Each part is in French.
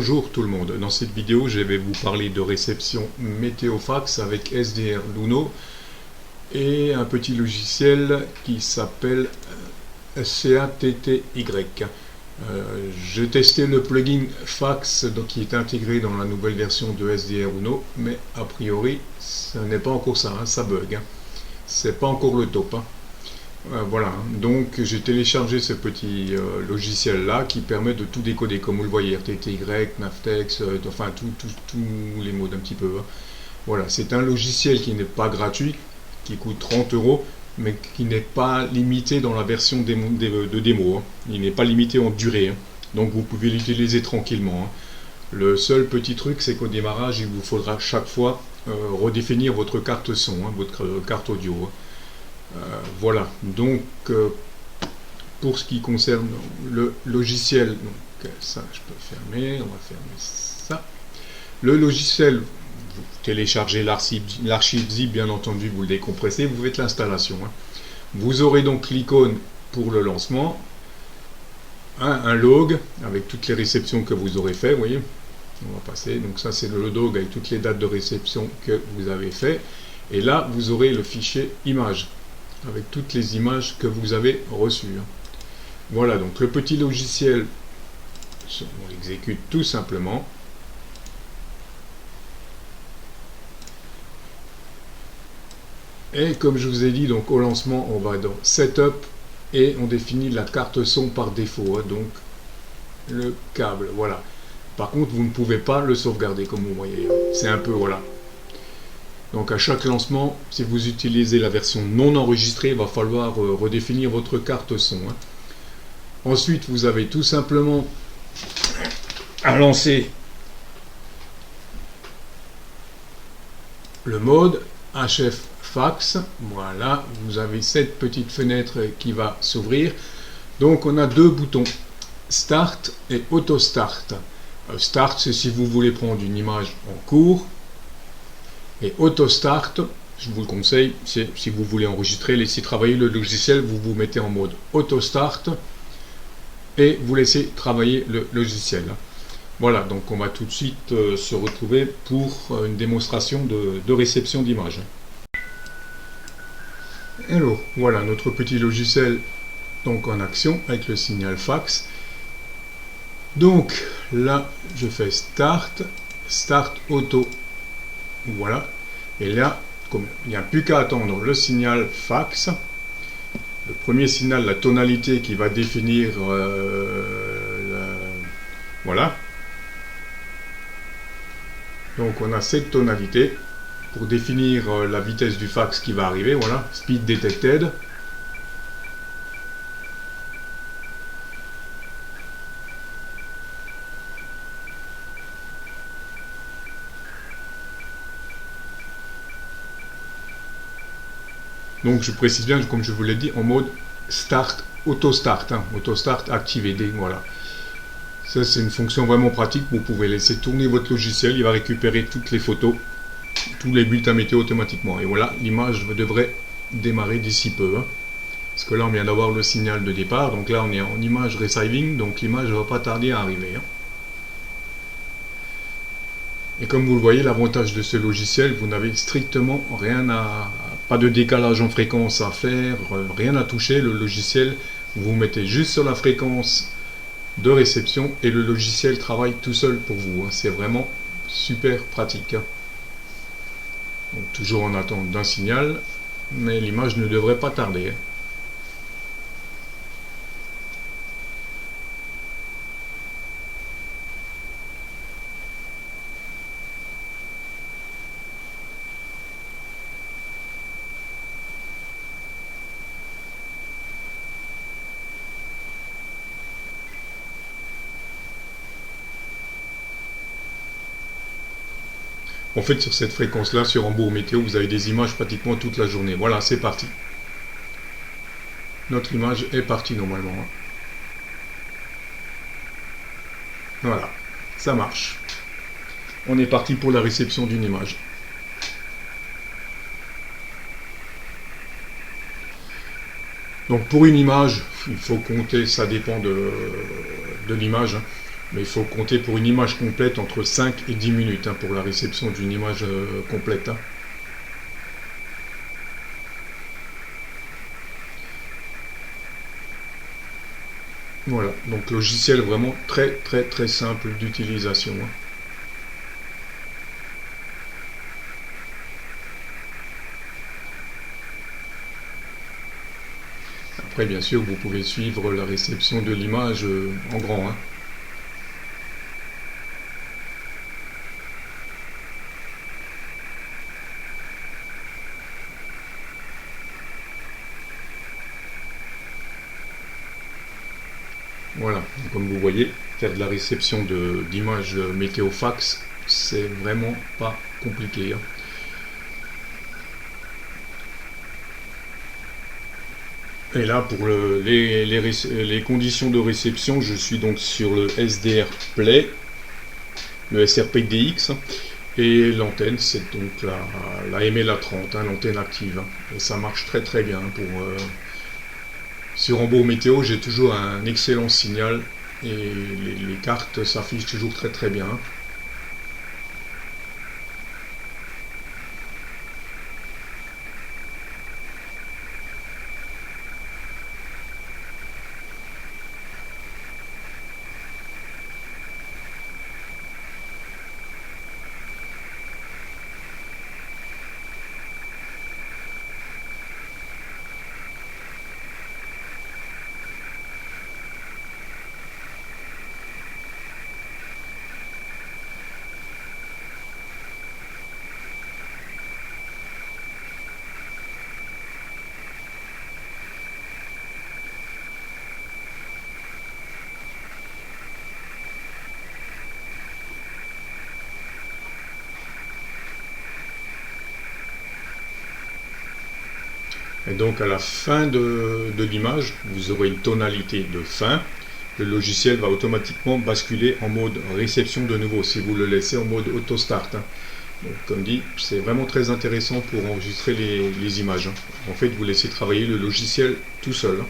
Bonjour tout le monde, dans cette vidéo je vais vous parler de réception météofax avec SDR Luno et un petit logiciel qui s'appelle CATTY. J'ai testé le plugin fax qui est intégré dans la nouvelle version de SDR Luno, mais a priori ce n'est pas encore ça, ça bug, c'est pas encore le top. Voilà, donc j'ai téléchargé ce petit logiciel là qui permet de tout décoder comme vous le voyez, RTTY, Navtex, enfin tous les modes un petit peu. Voilà, c'est un logiciel qui n'est pas gratuit, qui coûte 30 €, mais qui n'est pas limité dans la version de démo. Il n'est pas limité en durée, donc vous pouvez l'utiliser tranquillement. Le seul petit truc, c'est qu'au démarrage, il vous faudra chaque fois redéfinir votre carte son, votre carte audio. Voilà, donc pour ce qui concerne le logiciel, donc ça je peux fermer, on va fermer ça. Le logiciel, vous téléchargez l'archive zip, bien entendu, vous le décompressez, vous faites l'installation. Vous aurez donc l'icône pour le lancement, un log avec toutes les réceptions que vous aurez fait, vous voyez. On va passer, donc ça c'est le log avec toutes les dates de réception que vous avez fait, et là vous aurez le fichier image avec toutes les images que vous avez reçues. Voilà, donc le petit logiciel, on l'exécute tout simplement. Et comme je vous ai dit, donc au lancement, on va dans Setup et on définit la carte son par défaut, donc le câble, voilà. Par contre, vous ne pouvez pas le sauvegarder, comme vous voyez. C'est un peu, voilà. Donc à chaque lancement, si vous utilisez la version non enregistrée, il va falloir redéfinir votre carte son. Ensuite, vous avez tout simplement à lancer le mode HF fax. Voilà, vous avez cette petite fenêtre qui va s'ouvrir. Donc on a deux boutons, Start et Auto Start. Start, c'est si vous voulez prendre une image en cours. Et Auto Start, je vous le conseille, c'est si vous voulez enregistrer, laisser travailler le logiciel, vous vous mettez en mode Auto Start et vous laissez travailler le logiciel. Voilà, donc on va tout de suite se retrouver pour une démonstration de réception d'image. Alors, voilà notre petit logiciel donc en action avec le signal fax. Donc là, je fais Start, Start Auto. Voilà, et là, comme il n'y a plus qu'à attendre le signal fax, le premier signal, la tonalité qui va définir voilà. Donc on a cette tonalité pour définir la vitesse du fax qui va arriver, voilà, speed detected. Donc je précise bien, comme je vous l'ai dit, en mode Start, Auto Start, Auto Start activé, voilà. Ça c'est une fonction vraiment pratique, vous pouvez laisser tourner votre logiciel, il va récupérer toutes les photos, tous les bulletins météo automatiquement. Et voilà, l'image devrait démarrer d'ici peu. Parce que là on vient d'avoir le signal de départ, donc là on est en image receiving, donc l'image ne va pas tarder à arriver. Et comme vous le voyez, l'avantage de ce logiciel, vous n'avez strictement rien pas de décalage en fréquence à faire, rien à toucher. Le logiciel, vous mettez juste sur la fréquence de réception et le logiciel travaille tout seul pour vous. C'est vraiment super pratique. Donc, toujours en attente d'un signal, mais l'image ne devrait pas tarder. En fait, sur cette fréquence-là, sur Hambourg Météo, vous avez des images pratiquement toute la journée. Voilà, c'est parti. Notre image est partie normalement. Voilà, ça marche. On est parti pour la réception d'une image. Donc pour une image, il faut compter, ça dépend de l'image. Mais il faut compter pour une image complète entre 5 et 10 minutes hein, pour la réception d'une image complète. Hein. Voilà, donc logiciel vraiment très simple d'utilisation. Hein. Après, bien sûr, vous pouvez suivre la réception de l'image en grand. Hein. Voilà, comme vous voyez, faire de la réception d'images météofax, c'est vraiment pas compliqué. Hein. Et là, pour les conditions de réception, je suis donc sur le SDR Play, le SRPDX, et l'antenne, c'est donc la MLA30, hein, l'antenne active. Hein. Et ça marche très bien. Sur Hambourg Météo, j'ai toujours un excellent signal, et les cartes s'affichent toujours très bien. Hein. Et donc à la fin de l'image, vous aurez une tonalité de fin. Le logiciel va automatiquement basculer en mode réception de nouveau si vous le laissez en mode auto start. Hein. Donc, comme dit, c'est vraiment très intéressant pour enregistrer les images. Hein. En fait, vous laissez travailler le logiciel tout seul. Hein.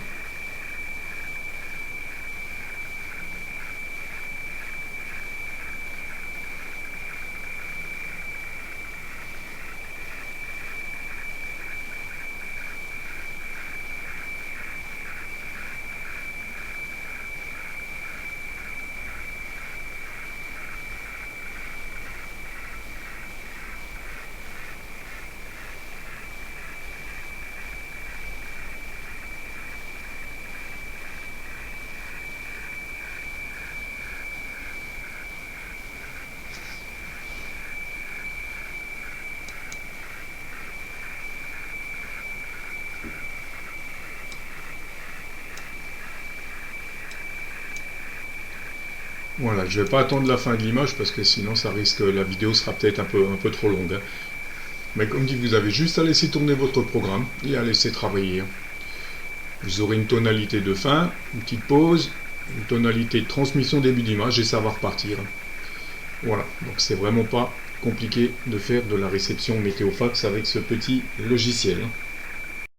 Voilà, je ne vais pas attendre la fin de l'image parce que sinon la vidéo sera peut-être un peu trop longue. Hein. Mais comme dit, vous avez juste à laisser tourner votre programme et à laisser travailler. Hein. Vous aurez une tonalité de fin, une petite pause, une tonalité de transmission début d'image et ça va repartir. Voilà, donc c'est vraiment pas compliqué de faire de la réception météofax avec ce petit logiciel. Hein.